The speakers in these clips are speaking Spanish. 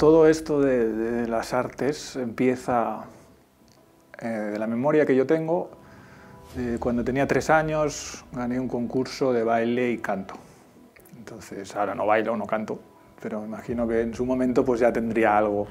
todo esto de las artes empieza de la memoria que yo tengo. Cuando tenía 3 años gané un concurso de baile y canto. Entonces, ahora no bailo, no canto, pero me imagino que en su momento pues ya tendría algo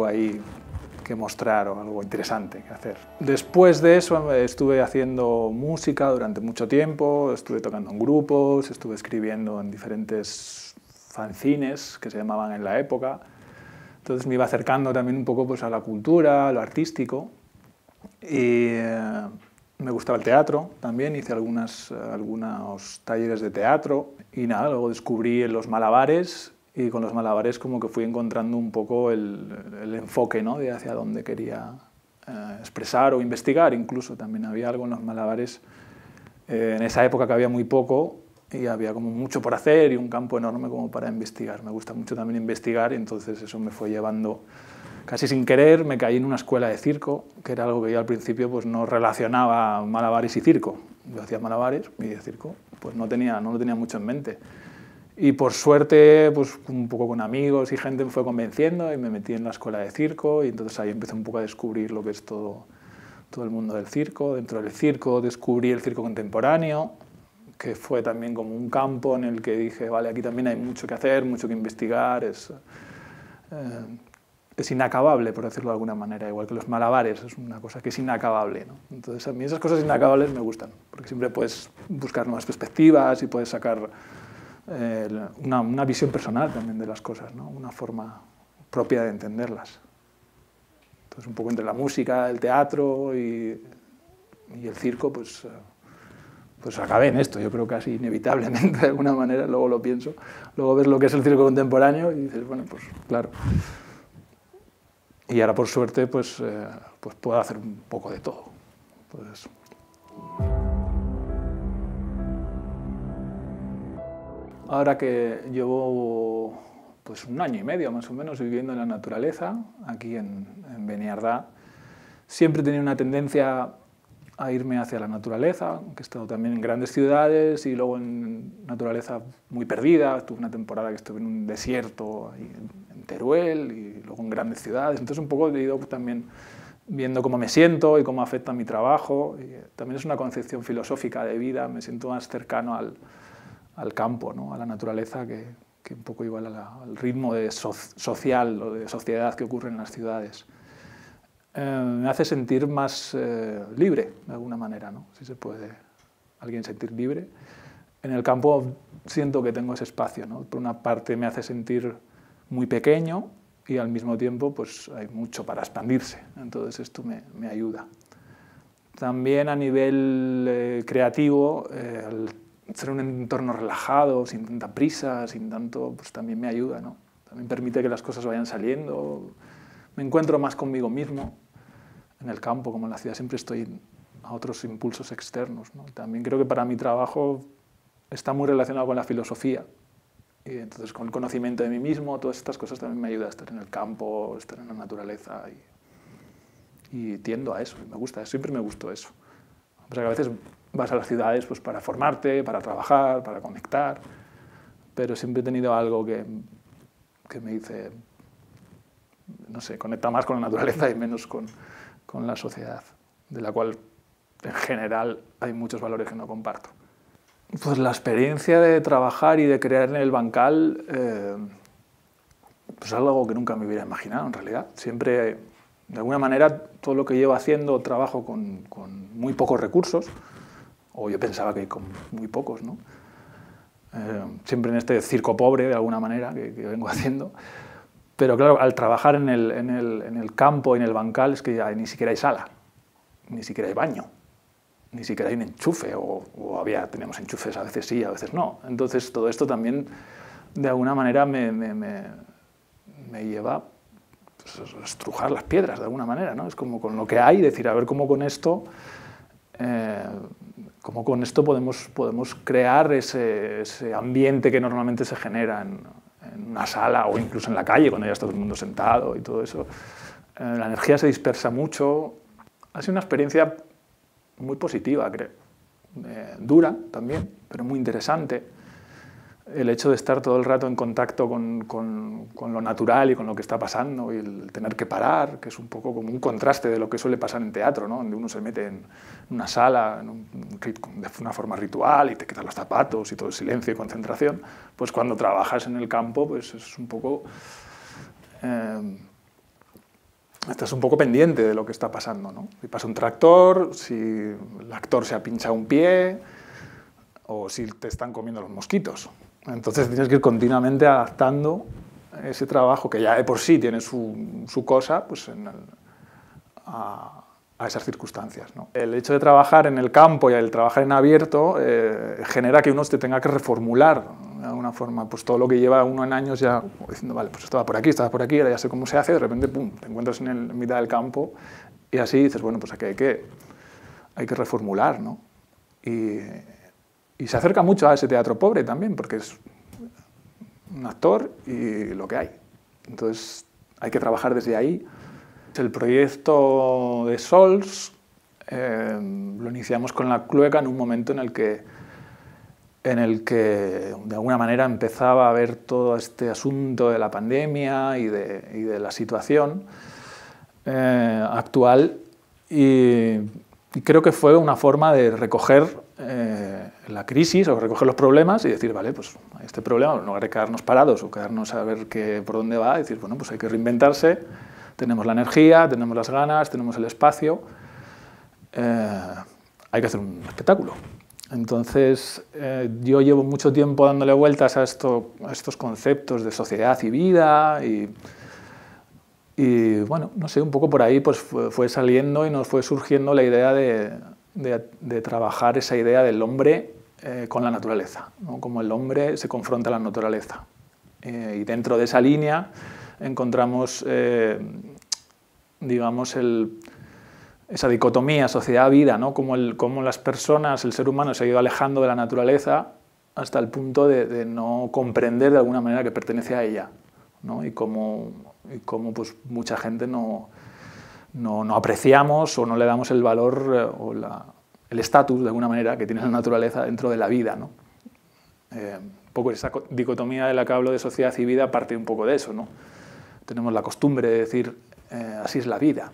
ahí que mostrar o algo interesante que hacer. Después de eso estuve haciendo música durante mucho tiempo, estuve tocando en grupos, estuve escribiendo en diferentes fanzines que se llamaban en la época. Entonces me iba acercando también un poco pues, a la cultura, a lo artístico. Y me gustaba el teatro también, hice algunos talleres de teatro. Y nada, luego descubrí los malabares y con los malabares como que fui encontrando un poco el enfoque, ¿no? De hacia dónde quería expresar o investigar. Incluso también había algo en los malabares, en esa época que había muy poco y había como mucho por hacer y un campo enorme como para investigar. Me gusta mucho también investigar y entonces eso me fue llevando, casi sin querer, me caí en una escuela de circo, que era algo que yo al principio pues, no relacionaba malabares y circo. Yo hacía malabares y de circo pues no lo tenía mucho en mente. Y por suerte, pues un poco con amigos y gente me fue convenciendo y me metí en la escuela de circo y entonces ahí empecé un poco a descubrir lo que es todo el mundo del circo. Dentro del circo descubrí el circo contemporáneo, que fue también como un campo en el que dije, vale, aquí también hay mucho que hacer, mucho que investigar, es inacabable, por decirlo de alguna manera, igual que los malabares, es una cosa que es inacabable, ¿no? Entonces a mí esas cosas inacabables me gustan, porque siempre puedes buscar nuevas perspectivas y puedes sacar una visión personal también de las cosas, ¿no? Una forma propia de entenderlas. Entonces un poco entre la música, el teatro y el circo, pues acabé en esto, yo creo casi inevitablemente de alguna manera, luego lo pienso, luego ves lo que es el circo contemporáneo y dices, bueno, pues claro. Y ahora por suerte pues puedo hacer un poco de todo. Pues, ahora que llevo pues 1 año y medio más o menos viviendo en la naturaleza, aquí en Beniardá, siempre he tenido una tendencia a irme hacia la naturaleza, que he estado también en grandes ciudades y luego en naturaleza muy perdida. Tuve una temporada que estuve en un desierto ahí en Teruel y luego en grandes ciudades. Entonces un poco he ido también viendo cómo me siento y cómo afecta mi trabajo. Y también es una concepción filosófica de vida, me siento más cercano al campo, ¿no? A la naturaleza que un poco igual al ritmo social o de sociedad que ocurre en las ciudades. Me hace sentir más libre, de alguna manera, ¿no? Si se puede alguien sentir libre. En el campo siento que tengo ese espacio, ¿no? Por una parte me hace sentir muy pequeño y al mismo tiempo pues, hay mucho para expandirse, entonces esto me ayuda. También a nivel creativo, al ser un entorno relajado, sin tanta prisa, sin tanto, pues también me ayuda, ¿no? También permite que las cosas vayan saliendo, me encuentro más conmigo mismo. En el campo, como en la ciudad, siempre estoy a otros impulsos externos, ¿no? También creo que para mi trabajo está muy relacionado con la filosofía y entonces con el conocimiento de mí mismo, todas estas cosas también me ayudan a estar en el campo, estar en la naturaleza y tiendo a eso, me gusta, siempre me gustó eso. O sea, que a veces vas a las ciudades pues, para formarte, para trabajar, para conectar, pero siempre he tenido algo que me dice, no sé, conecta más con la naturaleza y menos con la sociedad, de la cual en general hay muchos valores que no comparto. Pues la experiencia de trabajar y de crear en el bancal pues es algo que nunca me hubiera imaginado en realidad. Siempre, de alguna manera, todo lo que llevo haciendo trabajo con muy pocos recursos, o yo pensaba que con muy pocos, ¿no? Siempre en este circo pobre, de alguna manera, que vengo haciendo. Pero claro, al trabajar en el campo, en el bancal, es que ya ni siquiera hay sala, ni siquiera hay baño, ni siquiera hay un enchufe, teníamos enchufes, a veces sí, a veces no. Entonces todo esto también, de alguna manera, me lleva pues, a estrujar las piedras, de alguna manera, ¿no? Es como con lo que hay, decir, a ver cómo con esto podemos crear ese ambiente que normalmente se genera en una sala o incluso en la calle, cuando ya está todo el mundo sentado y todo eso. La energía se dispersa mucho. Ha sido una experiencia muy positiva, creo. Dura también, pero muy interesante. el hecho de estar todo el rato en contacto con lo natural y con lo que está pasando, y el tener que parar, que es un poco como un contraste de lo que suele pasar en teatro, ¿no? Donde uno se mete en una sala de una forma ritual y te quitas los zapatos y todo el silencio y concentración, pues cuando trabajas en el campo pues es un poco... estás un poco pendiente de lo que está pasando, ¿no? Si pasa un tractor, si el actor se ha pinchado un pie o si te están comiendo los mosquitos. Entonces tienes que ir continuamente adaptando ese trabajo, que ya de por sí tiene su cosa, pues a esas circunstancias, ¿no? El hecho de trabajar en el campo y el trabajar en abierto genera que uno se tenga que reformular de alguna forma, pues todo lo que lleva uno en años ya diciendo, vale, pues esto va por aquí, ahora ya sé cómo se hace, de repente, pum, te encuentras en mitad del campo y así dices, bueno, pues aquí hay que reformular, ¿no? Y se acerca mucho a ese teatro pobre también, porque es un actor y lo que hay. Entonces hay que trabajar desde ahí. El proyecto de Sols lo iniciamos con la Clueca en un momento en el que de alguna manera empezaba a ver todo este asunto de la pandemia y de la situación actual, y creo que fue una forma de recoger la crisis o recoger los problemas y decir, vale, pues este problema, no hay que quedarnos parados o quedarnos a ver por dónde va, y decir, bueno, pues hay que reinventarse, tenemos la energía, tenemos las ganas, tenemos el espacio, hay que hacer un espectáculo. Entonces, yo llevo mucho tiempo dándole vueltas a estos conceptos de sociedad y vida, y bueno, no sé, un poco por ahí pues fue saliendo y nos fue surgiendo la idea de trabajar esa idea del hombre con la naturaleza, ¿no? Como el hombre se confronta a la naturaleza. Y dentro de esa línea encontramos, digamos, esa dicotomía sociedad-vida, ¿no? Como las personas, el ser humano se ha ido alejando de la naturaleza hasta el punto de no comprender de alguna manera que pertenece a ella, ¿no? Y cómo pues, mucha gente no apreciamos o no le damos el valor o el estatus, de alguna manera, que tiene la naturaleza dentro de la vida, ¿no? Un poco esa dicotomía de la que hablo de sociedad y vida parte un poco de eso, ¿no? Tenemos la costumbre de decir, así es la vida.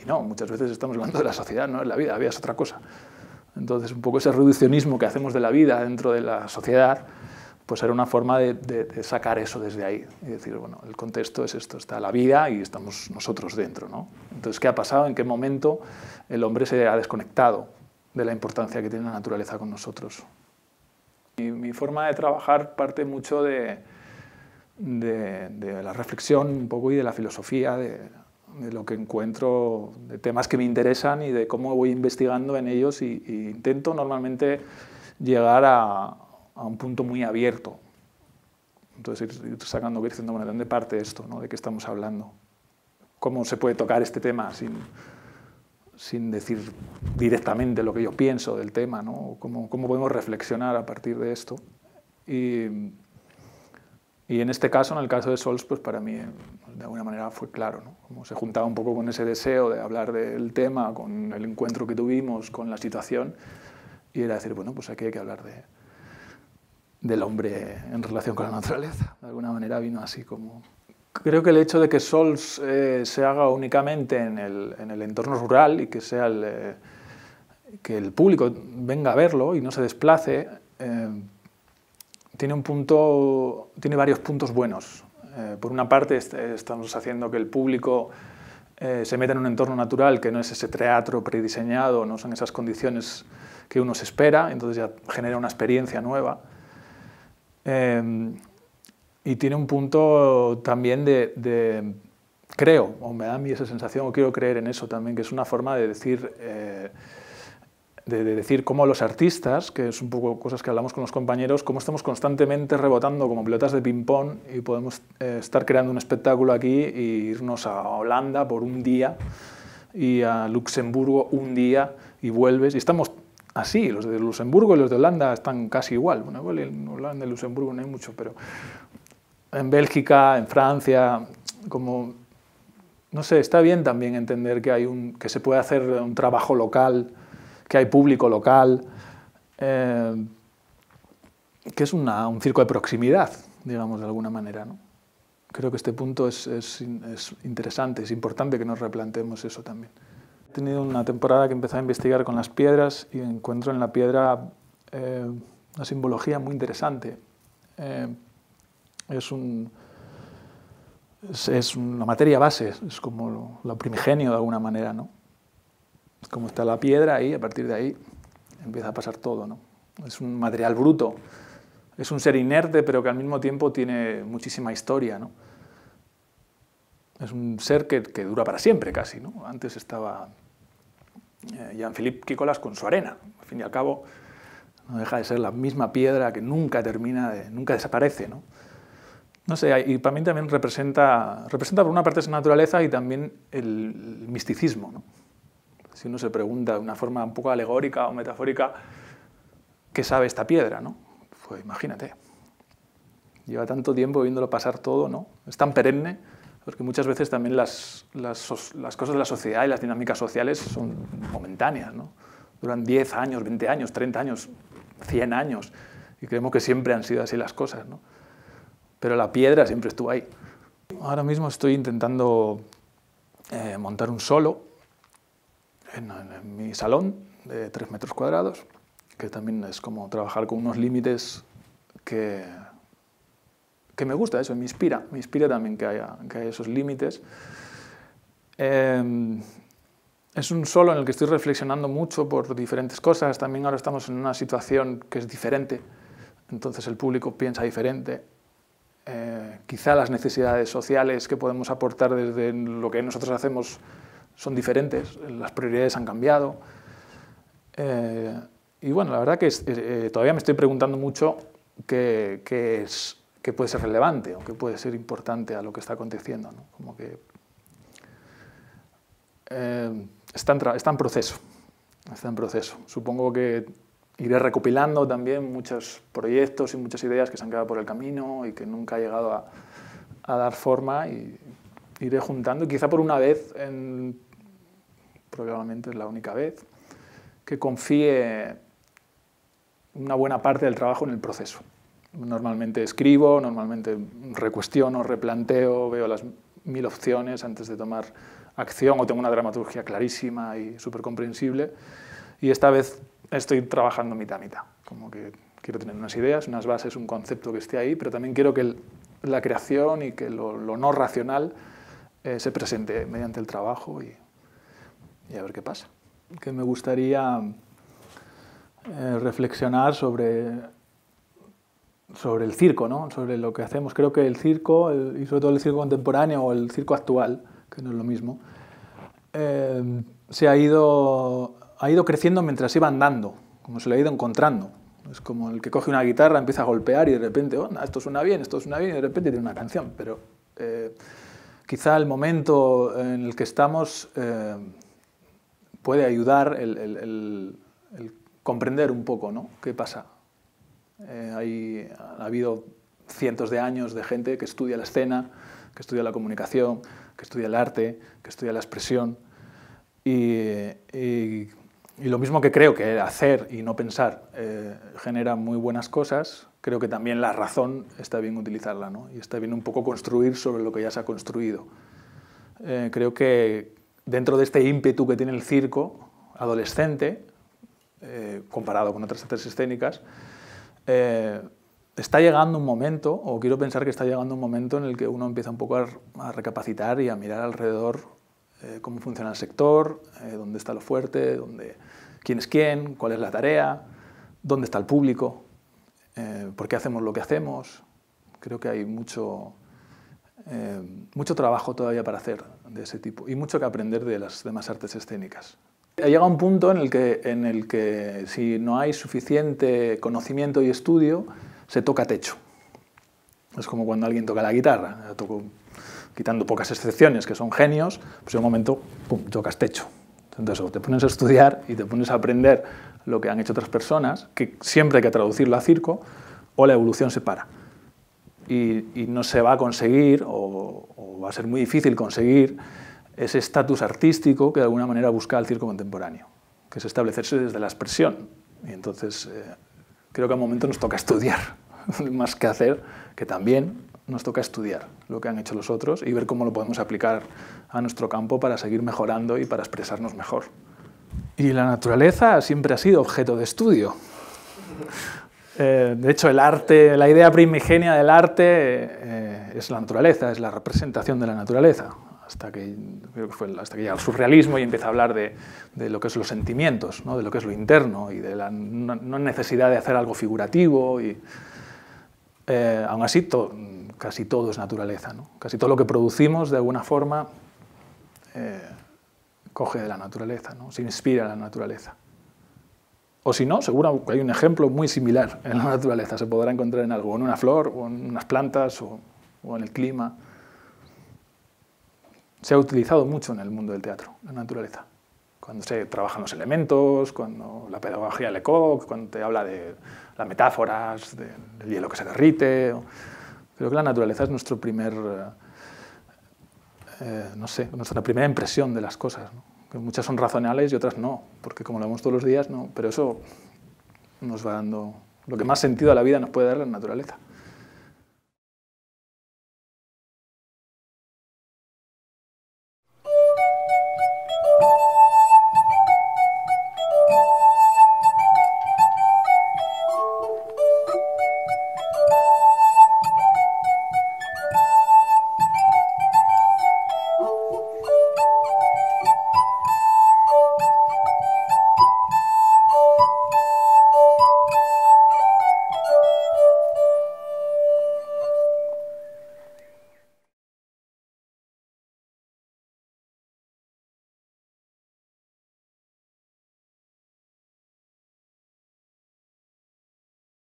Y no, muchas veces estamos hablando de la sociedad, no es la vida, la vida es otra cosa. Entonces, un poco ese reduccionismo que hacemos de la vida dentro de la sociedad, pues era una forma de sacar eso desde ahí y decir, bueno, el contexto es esto, está la vida y estamos nosotros dentro, ¿no? Entonces, ¿qué ha pasado? ¿En qué momento el hombre se ha desconectado de la importancia que tiene la naturaleza con nosotros? Y mi forma de trabajar parte mucho de la reflexión un poco y de la filosofía, de lo que encuentro, de temas que me interesan y de cómo voy investigando en ellos, y intento normalmente llegar a un punto muy abierto. Entonces ir sacando, ir diciendo, bueno, ¿de dónde parte esto, ¿no? ¿De qué estamos hablando? ¿Cómo se puede tocar este tema sin decir directamente lo que yo pienso del tema, ¿no? ¿Cómo podemos reflexionar a partir de esto? Y en este caso, en el caso de Sols, pues para mí de alguna manera fue claro, ¿no? Como se juntaba un poco con ese deseo de hablar del tema, con el encuentro que tuvimos, con la situación, y era decir, bueno, pues aquí hay que hablar del hombre en relación con la naturaleza. De alguna manera vino así como... Creo que el hecho de que Sols se haga únicamente en el entorno rural y que sea que el público venga a verlo y no se desplace, tiene varios puntos buenos. Por una parte, estamos haciendo que el público se meta en un entorno natural que no es ese teatro prediseñado, no son esas condiciones que uno se espera, entonces ya genera una experiencia nueva. Y tiene un punto también creo, o me da a mí esa sensación, o quiero creer en eso también, que es una forma de decir cómo los artistas, que es un poco cosas que hablamos con los compañeros, cómo estamos constantemente rebotando como pelotas de ping-pong y podemos estar creando un espectáculo aquí e irnos a Holanda por un día y a Luxemburgo un día y vuelves, y estamos así, los de Luxemburgo y los de Holanda están casi igual. Bueno, igual en Holanda y Luxemburgo no hay mucho, pero en Bélgica, en Francia, como, no sé, está bien también entender que se puede hacer un trabajo local, que hay público local, que es un circo de proximidad, digamos, de alguna manera, ¿no? Creo que este punto es interesante, es importante que nos replanteemos eso también. He tenido una temporada que empecé a investigar con las piedras y encuentro en la piedra una simbología muy interesante. Es una materia base, es como lo primigenio de alguna manera, ¿no? Es como está la piedra ahí, a partir de ahí empieza a pasar todo, ¿no? Es un material bruto, es un ser inerte, pero que al mismo tiempo tiene muchísima historia, ¿no? Es un ser que dura para siempre casi, ¿no? Antes estaba Jean-Philippe Quicolas con su arena. Al fin y al cabo, no deja de ser la misma piedra que nunca nunca desaparece, ¿no? No sé, y para mí también representa por una parte esa naturaleza y también el misticismo, ¿no? Si uno se pregunta de una forma un poco alegórica o metafórica, ¿qué sabe esta piedra, no? Pues imagínate, lleva tanto tiempo viéndolo pasar todo, ¿no? Es tan perenne, porque muchas veces también las cosas de la sociedad y las dinámicas sociales son momentáneas, ¿no? Duran 10 años, 20 años, 30 años, 100 años, y creemos que siempre han sido así las cosas, ¿no? Pero la piedra siempre estuvo ahí. Ahora mismo estoy intentando montar un solo en mi salón de 3 metros cuadrados, que también es como trabajar con unos límites que me gusta, eso me inspira también que haya esos límites. Es un solo en el que estoy reflexionando mucho por diferentes cosas. También ahora estamos en una situación que es diferente, entonces el público piensa diferente. Quizá las necesidades sociales que podemos aportar desde lo que nosotros hacemos son diferentes, las prioridades han cambiado. Y bueno, la verdad que todavía me estoy preguntando mucho qué puede ser relevante o qué puede ser importante a lo que está aconteciendo, ¿no? Como que está en proceso. Supongo que iré recopilando también muchos proyectos y muchas ideas que se han quedado por el camino y que nunca he llegado a dar forma, y iré juntando, y quizá por una vez, probablemente es la única vez, que confíe una buena parte del trabajo en el proceso. Normalmente escribo, normalmente recuestiono, replanteo, veo las 1000 opciones antes de tomar acción, o tengo una dramaturgia clarísima y súper comprensible, y esta vez estoy trabajando mitad a mitad, como que quiero tener unas ideas, unas bases, un concepto que esté ahí, pero también quiero que la creación y que lo no racional se presente mediante el trabajo, y a ver qué pasa. Que me gustaría reflexionar sobre el circo, ¿no? Sobre lo que hacemos. Creo que el circo, y sobre todo el circo contemporáneo o el circo actual, que no es lo mismo, ha ido creciendo mientras iba andando, como se lo ha ido encontrando. Es como el que coge una guitarra, empieza a golpear y de repente, oh, esto suena bien, y de repente tiene una canción. Pero quizá el momento en el que estamos puede ayudar el comprender un poco, ¿no? ¿Qué pasa? Ha habido cientos de años de gente que estudia la escena, que estudia la comunicación, que estudia el arte, que estudia la expresión, y lo mismo que creo que hacer y no pensar genera muy buenas cosas, creo que también la razón está bien utilizarla, ¿no? Y está bien un poco construir sobre lo que ya se ha construido. Creo que dentro de este ímpetu que tiene el circo adolescente, comparado con otras artes escénicas, está llegando un momento, o quiero pensar que está llegando un momento en el que uno empieza un poco a recapacitar y a mirar alrededor cómo funciona el sector, dónde está lo fuerte, quién es quién, cuál es la tarea, dónde está el público, por qué hacemos lo que hacemos. Creo que hay mucho trabajo todavía para hacer de ese tipo y mucho que aprender de las demás artes escénicas. Ha llegado un punto en el que si no hay suficiente conocimiento y estudio, se toca techo. Es como cuando alguien toca la guitarra, quitando pocas excepciones que son genios, pues en un momento, pum, tocas techo. Entonces, o te pones a estudiar y te pones a aprender lo que han hecho otras personas, que siempre hay que traducirlo a circo, o la evolución se para. Y no se va a conseguir, o va a ser muy difícil conseguir, ese estatus artístico que de alguna manera busca el circo contemporáneo, que es establecerse desde la expresión. Y entonces creo que al momento nos toca estudiar, más que hacer, que también nos toca estudiar lo que han hecho los otros y ver cómo lo podemos aplicar a nuestro campo para seguir mejorando y para expresarnos mejor. Y la naturaleza siempre ha sido objeto de estudio. De hecho, el arte, la idea primigenia del arte es la naturaleza, es la representación de la naturaleza, hasta que llega el surrealismo y empieza a hablar de lo que son los sentimientos, ¿no? De lo que es lo interno y de la no necesidad de hacer algo figurativo. Y, aún así, casi todo es naturaleza, ¿no? Casi todo lo que producimos, de alguna forma, coge de la naturaleza, ¿no? Se inspira en la naturaleza. O si no, seguro que hay un ejemplo muy similar en la naturaleza, se podrá encontrar en algo, en una flor, o en unas plantas, o en el clima. Se ha utilizado mucho en el mundo del teatro, la naturaleza. Cuando se trabajan los elementos, cuando la pedagogía de Lecoq, cuando te habla de las metáforas, del hielo que se derrite. Creo que la naturaleza es nuestro nuestra primera impresión de las cosas, ¿no? Que muchas son razonables y otras no, porque como lo vemos todos los días, no, pero eso nos va dando... Lo que más sentido a la vida nos puede dar la naturaleza.